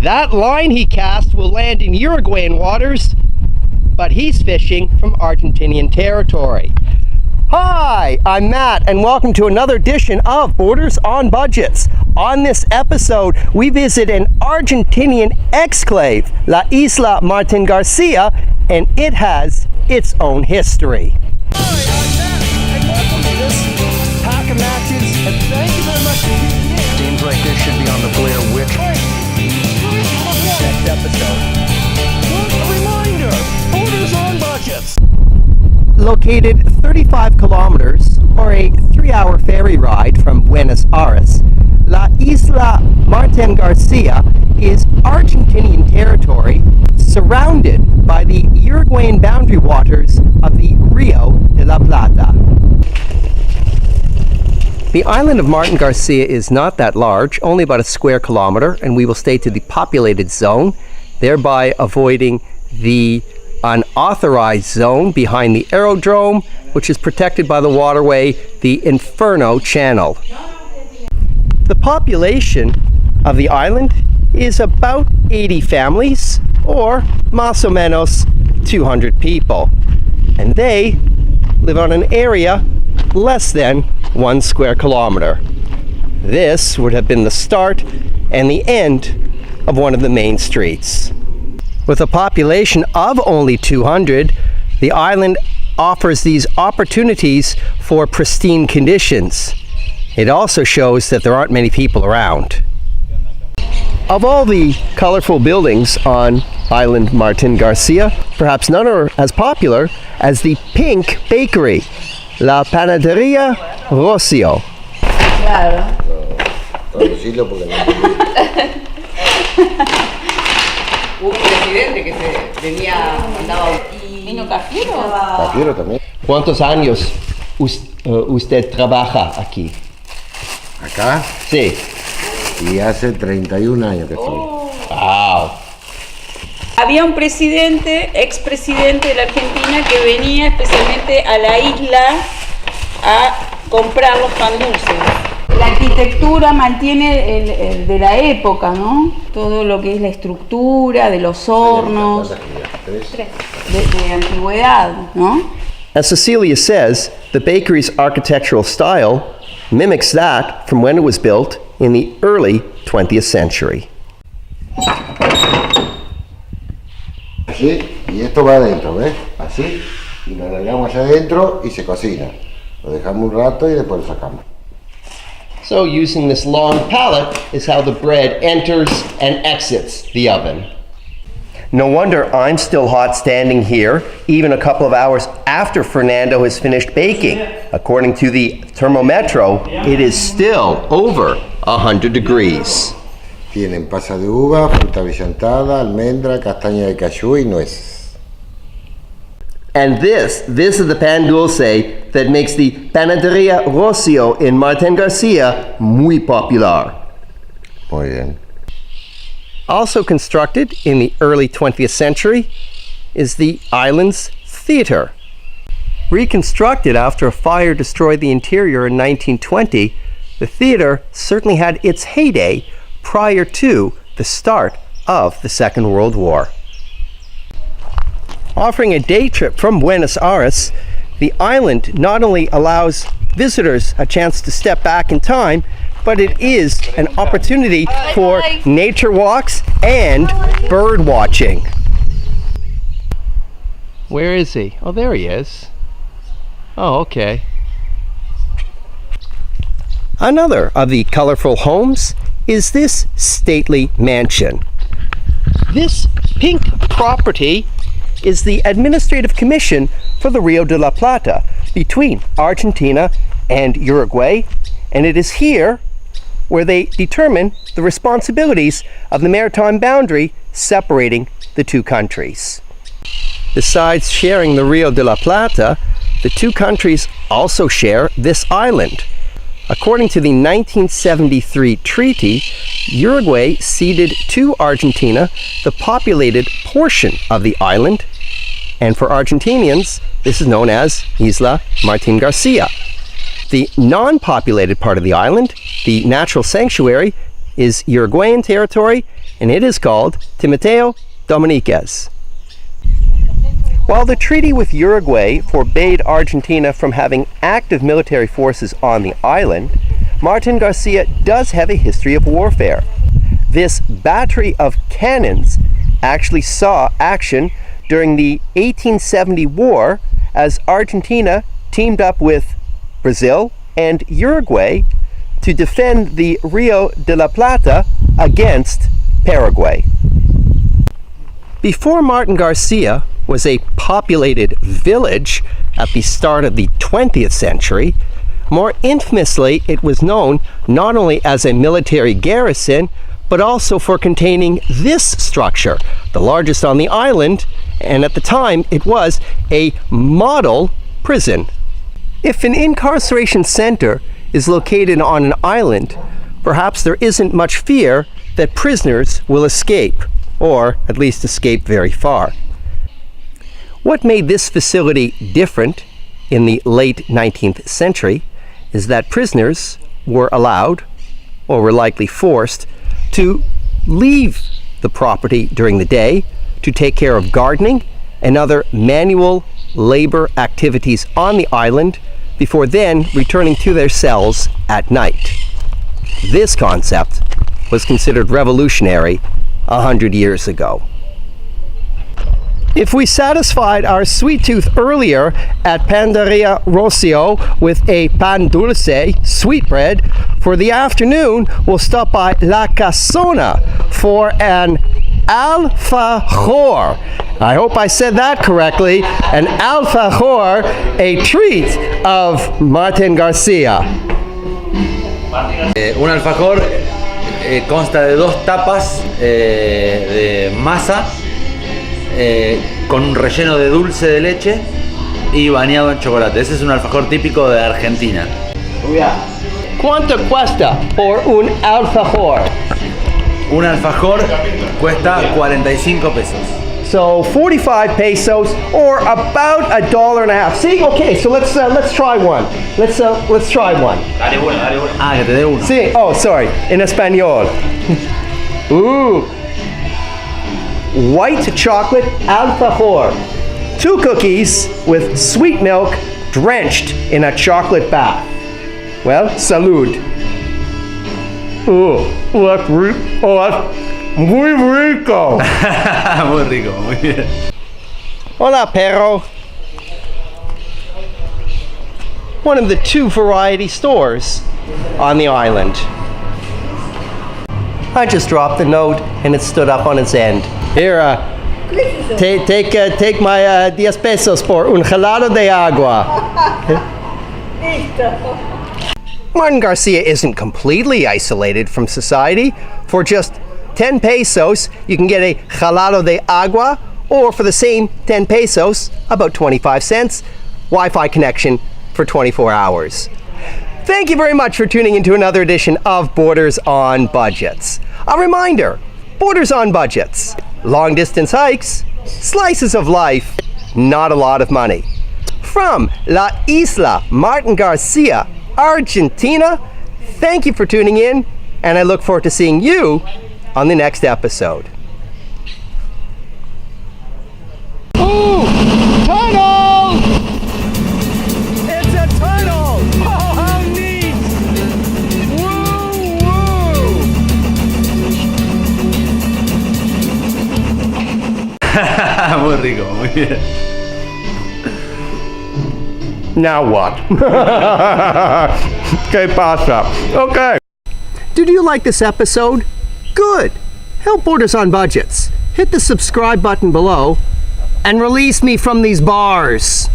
That line he cast will land in Uruguayan waters, but he's fishing from Argentinian territory. Hi, I'm Matt, and welcome to another edition of Borders on Budgets. On this episode, we visit an Argentinian exclave, La Isla Martin Garcia, and it has its own history. Hi, I'm Matt, and welcome to this pack of matches, and thank you very much for tuning in. Seems like this should be on the Blair Witch. Next episode. Well, a reminder, Borders on Budgets. Located 35 kilometers, or a 3-hour ferry ride from Buenos Aires, La Isla Martin Garcia is Argentinian territory surrounded by the Uruguayan boundary waters of the Rio de la Plata. The island of Martin Garcia is not that large, only about a square kilometer, and we will stay to the populated zone, thereby avoiding the unauthorized zone behind the aerodrome, which is protected by the waterway, the Inferno Channel. The population of the island is about 80 families, or más o menos 200 people, and they live on an area less than 1 square kilometer. This would have been the start and the end of one of the main streets. With a population of only 200, the island offers these opportunities for pristine conditions. It also shows that there aren't many people around. Of all the colorful buildings on Island Martin Garcia, perhaps none are as popular as the pink bakery, La Panaderia Rocio. Claro. Traducirlo porque no Hubo un presidente que se venía, andaba. ¿Vino Cafiero? Cafiero también. ¿Cuántos años usted trabaja aquí? ¿Acá? Sí. Y hace 31 años que estoy. Wow. Había un presidente, expresidente de la Argentina, que venía especialmente a la isla a comprar los pan dulces. La arquitectura mantiene el de la época, ¿no? Todo lo que es la estructura de los hornos, de antigüedad, ¿no? As Cecilia says, the bakery's architectural style mimics that from when it was built in the early 20th century. Así, y esto va adentro, ¿ves? Así, y lo alargamos allá adentro y se cocina. Lo dejamos un rato y después lo sacamos. So using this long pallet is how the bread enters and exits the oven. No wonder I'm still hot standing here, even a couple of hours after Fernando has finished baking. According to the thermometro, it is still over 100 degrees. Tienen pasa de uva, fruta brillantada, almendra, castaña de cayú y nueces. And this is the pan dulce that makes the Panaderia Rocio in Martin Garcia muy popular. Muy bien. Also constructed in the early 20th century is the island's theater. Reconstructed after a fire destroyed the interior in 1920, the theater certainly had its heyday prior to the start of the Second World War. Offering a day trip from Buenos Aires, the island not only allows visitors a chance to step back in time, but it is an opportunity for nature walks and bird watching. Where is he? Oh, there he is. Oh, okay. Another of the colorful homes is this stately mansion. This pink property is the administrative commission for the Rio de la Plata between Argentina and Uruguay, and it is here where they determine the responsibilities of the maritime boundary separating the two countries. Besides sharing the Rio de la Plata, the two countries also share this island. According to the 1973 treaty, Uruguay ceded to Argentina the populated portion of the island, and for Argentinians, this is known as Isla Martin Garcia. The non-populated part of the island, the natural sanctuary, is Uruguayan territory, and it is called Timoteo Dominiquez. While the treaty with Uruguay forbade Argentina from having active military forces on the island, Martin Garcia does have a history of warfare. This battery of cannons actually saw action during the 1870 war as Argentina teamed up with Brazil and Uruguay to defend the Rio de la Plata against Paraguay. Before Martin Garcia was a populated village at the start of the 20th century, more infamously it was known not only as a military garrison, but also for containing this structure, the largest on the island, and at the time it was a model prison. If an incarceration center is located on an island, perhaps there isn't much fear that prisoners will escape, or at least escape very far. What made this facility different in the late 19th century is that prisoners were allowed, or were likely forced, to leave the property during the day to take care of gardening and other manual labor activities on the island before then returning to their cells at night. This concept was considered revolutionary 100 years ago. If we satisfied our sweet tooth earlier at Pandaria Rocio with a pan dulce, sweetbread, for the afternoon we'll stop by La Casona for an alfajor. I hope I said that correctly. An alfajor, a treat of Martin Garcia. Un alfajor consta de dos tapas de masa con un relleno de dulce de leche y bañado en chocolate. Ese es un alfajor típico de Argentina. ¿Cuánto cuesta por un alfajor? Un alfajor cuesta 45 pesos. So 45 pesos, or about $1.50. See, okay, so let's try one. Let's try one. Dale uno, dale uno. Ah, que te dé uno. Sí, oh, sorry, in español. Ooh. White chocolate alfajor. 2 cookies with sweet milk drenched in a chocolate bath. Well, salud. Ooh, that's muy rico. Muy rico, muy bien. Hola, perro. One of the 2 variety stores on the island. I just dropped the note and it stood up on its end. Here, take my 10 pesos por un helado de agua. Martin Garcia isn't completely isolated from society. For just 10 pesos, you can get a helado de agua, or for the same 10 pesos, about 25 cents, Wi-Fi connection for 24 hours. Thank you very much for tuning into another edition of Borders on Budgets. A reminder, Borders on Budgets. Long distance hikes, slices of life, not a lot of money. From La Isla Martin Garcia, Argentina, thank you for tuning in, and I look forward to seeing you on the next episode. Ooh, tunnel! It's a tunnel! Oh, how neat! Woo, woo! Muy rico, muy bien. Now what? ¿Qué pasa? Okay. Did you like this episode? Good. Help Borders on Budgets. Hit the subscribe button below and release me from these bars.